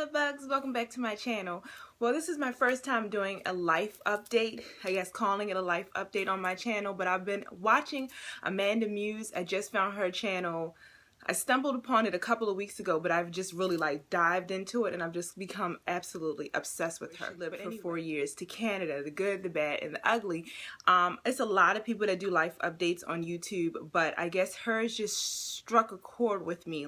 love bugs, welcome back to my channel. Well, this is my first time doing a life update, I guess calling it a life update on my channel, but I've been watching Amanda Muse. I just found her channel. I stumbled upon it a couple of weeks ago, but I've just really dived into it and I've just become absolutely obsessed with her. She lived for 4 years to Canada, the good, the bad, and the ugly. It's a lot of people that do life updates on YouTube, but I guess hers just struck a chord with me.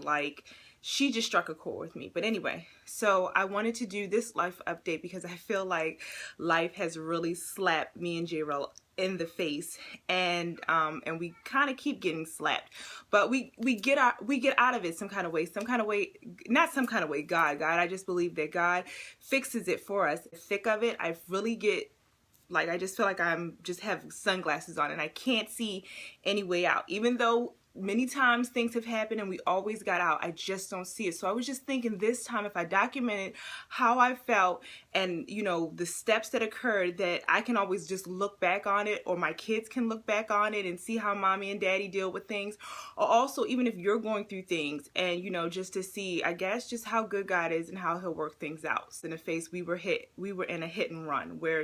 She just struck a chord with me. But anyway, so I wanted to do this life update because I feel like life has really slapped me and J-Rel in the face, and we kind of keep getting slapped, but we get out of it some kind of way, not some kind of way. God, I just believe that God fixes it for us. The thick of it, I really get I just feel like I'm just have sunglasses on and I can't see any way out, even though many times things have happened and we always got out. I just don't see it. So I was just thinking this time, if I documented how I felt and, you know, the steps that occurred, that I can always just look back on it, or my kids can look back on it and see how mommy and daddy deal with things. Or also, even if you're going through things, and, you know, just to see, I guess, just how good God is and how he'll work things out. So in the face, we were in a hit and run where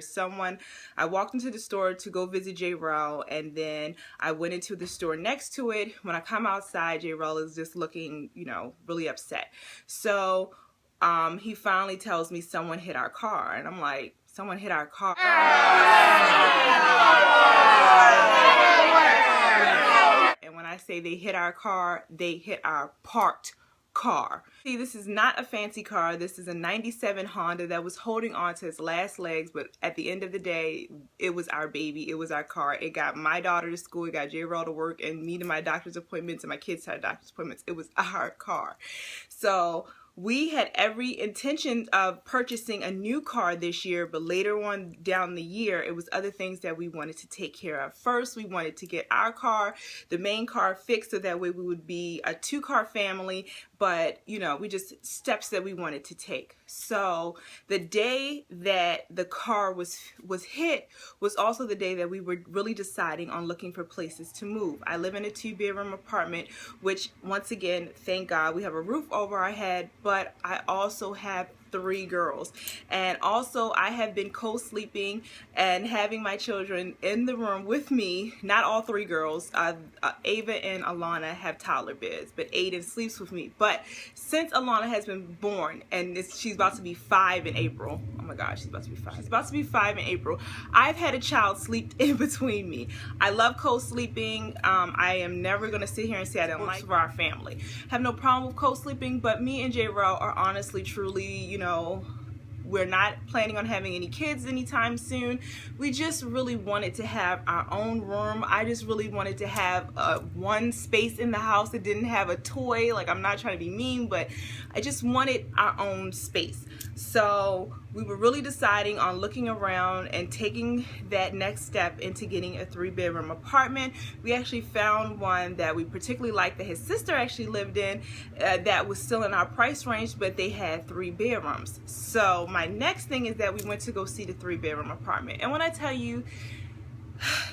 I walked into the store to go visit J-Rel, and then I went into the store next to it. When I come outside, J-Rel is just looking, you know, really upset. So he finally tells me someone hit our car, and I'm like, someone hit our car. And when I say they hit our car, they hit our parked car. See, this is not a fancy car. This is a 97 Honda that was holding on to its last legs, but at the end of the day, it was our baby. It was our car. It got my daughter to school, it got J-Rel to work, and me to my doctor's appointments, and my kids to doctor's appointments. It was our car. So we had every intention of purchasing a new car this year, but later on down the year, it was other things that we wanted to take care of. First, we wanted to get our car, the main car, fixed so that way we would be a 2-car family, but, you know, steps that we wanted to take. So the day that the car was hit was also the day that we were really deciding on looking for places to move. I live in a 2-bedroom apartment, which, once again, thank God, we have a roof over our head, but I also have 3 girls, and also I have been co-sleeping and having my children in the room with me. Not all 3 girls, Ava and Alana have toddler beds, but Ayden sleeps with me. But since Alana has been born, and she's about to be 5 in April, oh my gosh, she's about to be 5. She's about to be 5 in April. I've had a child sleep in between me. I love co-sleeping. I am never gonna sit here and say I don't like for our family. Have no problem with co-sleeping, but me and J-Rel are honestly, truly, you know, we're not planning on having any kids anytime soon. We just really wanted to have our own room. I just really wanted to have one space in the house that didn't have a toy. Like, I'm not trying to be mean, but I just wanted our own space. So we were really deciding on looking around and taking that next step into getting a 3-bedroom apartment. We actually found one that we particularly liked, that his sister actually lived in, that was still in our price range, but they had 3 bedrooms. So my next thing is that we went to go see the 3-bedroom apartment. And when I tell you,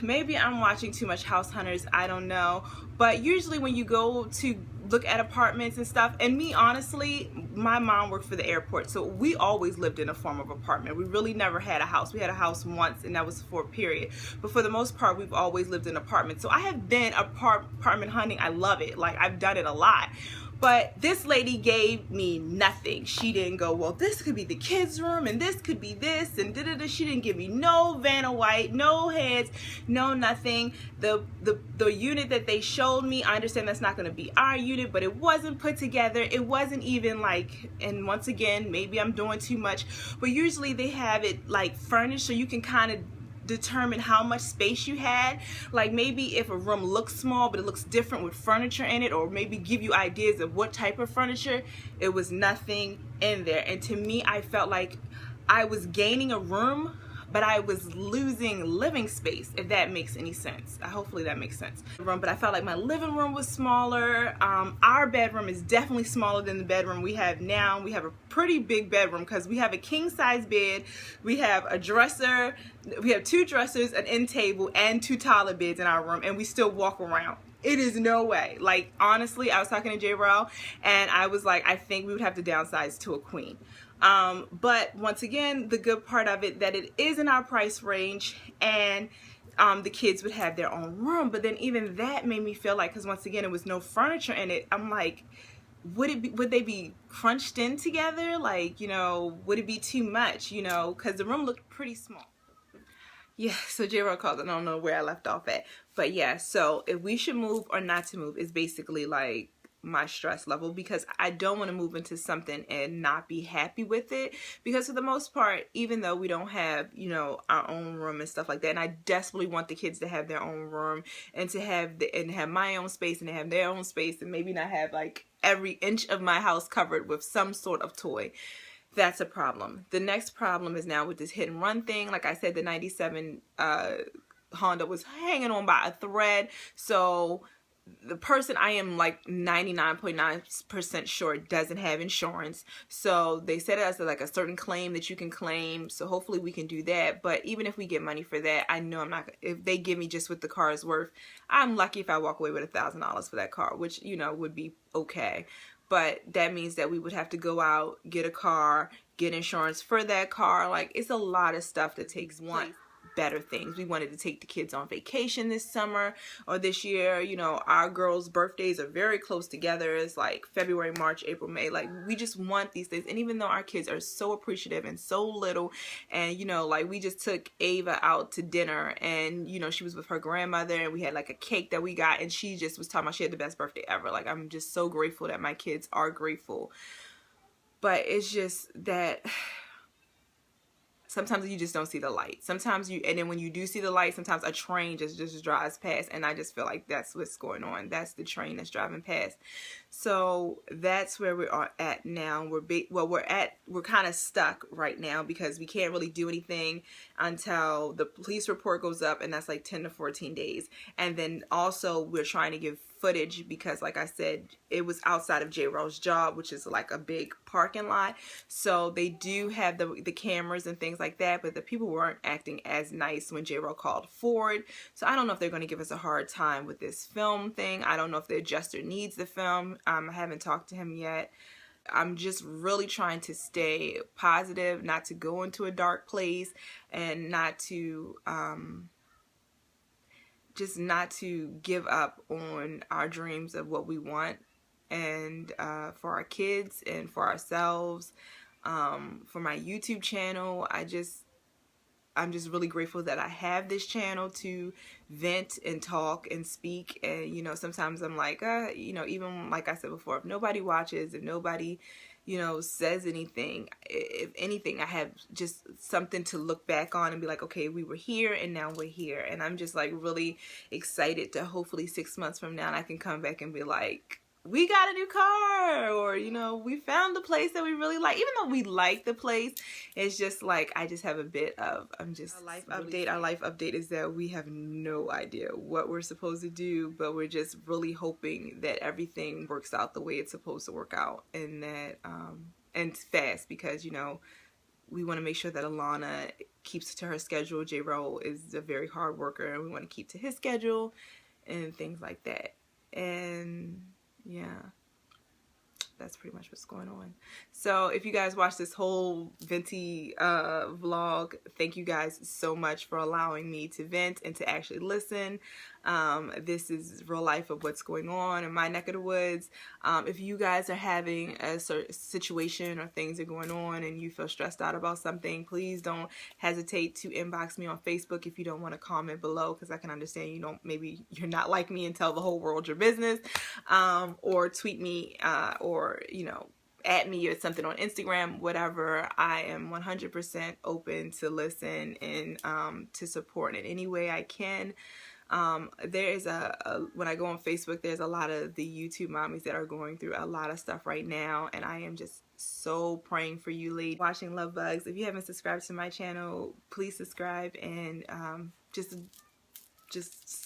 maybe I'm watching too much House Hunters, I don't know, but usually when you go to look at apartments and stuff, and me, honestly, my mom worked for the airport, so we always lived in a form of apartment. We really never had a house. We had a house once, and that was for a period, but for the most part, we've always lived in apartments. So I have been apartment hunting. I love it. Like, I've done it a lot. But this lady gave me nothing. She didn't go, well, this could be the kids' room, and this could be this, and da-da-da. She didn't give me no Vanna White, no heads, no nothing. The unit that they showed me, I understand that's not going to be our unit, but it wasn't put together. It wasn't even like, and once again, maybe I'm doing too much, but usually they have it like furnished so you can kind of determine how much space you had. Like, maybe if a room looks small but it looks different with furniture in it, or maybe give you ideas of what type of furniture. It was nothing in there, and to me, I felt like I was gaining a room, but I was losing living space, if that makes any sense. Hopefully that makes sense. But I felt like my living room was smaller. Our bedroom is definitely smaller than the bedroom we have now. We have a pretty big bedroom because we have a king-size bed, we have a dresser, we have 2 dressers, an end table, and 2 toddler beds in our room, and we still walk around. It is no way. Like, honestly, I was talking to J-Rel, and I was like, I think we would have to downsize to a queen. But once again, the good part of it, that it is in our price range, and the kids would have their own room. But then even that made me feel like, because once again, it was no furniture in it, I'm like, would they be crunched in together? Like, you know, would it be too much, you know, because the room looked pretty small. Yeah, so J-Ro called. I don't know where I left off at. But yeah, so if we should move or not to move is basically like my stress level, because I don't want to move into something and not be happy with it, because for the most part, even though we don't have, you know, our own room and stuff like that, and I desperately want the kids to have their own room and to have have my own space and to have their own space, and maybe not have like every inch of my house covered with some sort of toy. That's a problem. The next problem is now with this hit and run thing. Like I said, the 97 Honda was hanging on by a thread. So the person, I am like 99.9% sure, doesn't have insurance. So they said it as like a certain claim that you can claim. So hopefully we can do that. But even if we get money for that, I know I'm not, if they give me just what the car is worth, I'm lucky if I walk away with $1,000 for that car, which, you know, would be okay. But that means that we would have to go out, get a car, get insurance for that car. Like, it's a lot of stuff that takes one. Better things. We wanted to take the kids on vacation this summer or this year. You know, our girls' birthdays are very close together. It's like February, March, April, May. Like, we just want these things. And even though our kids are so appreciative and so little, and, you know, like, we just took Ava out to dinner, and, you know, she was with her grandmother, and we had like a cake that we got, and she just was talking about she had the best birthday ever. Like, I'm just so grateful that my kids are grateful. But it's just that sometimes you just don't see the light. Sometimes you, and then when you do see the light, sometimes a train just drives past, and I just feel like that's what's going on. That's the train that's driving past. So that's where we are at now. We're kind of stuck right now because we can't really do anything until the police report goes up, and that's like 10 to 14 days. And then also we're trying to give footage because, like I said, it was outside of J-Ro's job, which is like a big parking lot. So they do have the cameras and things like that, but the people weren't acting as nice when J-Ro called Ford. So I don't know if they're going to give us a hard time with this film thing. I don't know if the adjuster needs the film. I haven't talked to him yet. I'm just really trying to stay positive, not to go into a dark place, and not to just not to give up on our dreams of what we want, and for our kids and for ourselves, for my YouTube channel. I'm just really grateful that I have this channel to vent and talk and speak. And, you know, sometimes I'm like, you know, even like I said before, if nobody watches, if nobody, you know, says anything, if anything, I have just something to look back on and be like, okay, we were here and now we're here. And I'm just like really excited to hopefully 6 months from now I can come back and be like, we got a new car, or, you know, we found the place that we really like. Even though we like the place, it's just like, I just have a bit of, I'm just, our life update. Our life update is that we have no idea what we're supposed to do, but we're just really hoping that everything works out the way it's supposed to work out, and that, and fast, because, you know, we want to make sure that Alana keeps to her schedule. J-Ro is a very hard worker, and we want to keep to his schedule and things like that. And yeah, that's pretty much what's going on. So if you guys watch this whole venti vlog, thank you guys so much for allowing me to vent and to actually listen. This is real life of what's going on in my neck of the woods. If you guys are having a situation or things are going on and you feel stressed out about something, please don't hesitate to inbox me on Facebook if you don't want to comment below, because I can understand you don't, maybe you're not like me and tell the whole world your business, or tweet me, or, you know, at me or something on Instagram, whatever. I am 100% open to listen and to support in any way I can. There is when I go on Facebook, there's a lot of the YouTube mommies that are going through a lot of stuff right now, and I am just so praying for you ladies watching Love Bugs. If you haven't subscribed to my channel, please subscribe, and just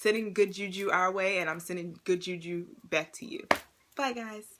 sending good juju our way, and I'm sending good juju back to you. Bye guys.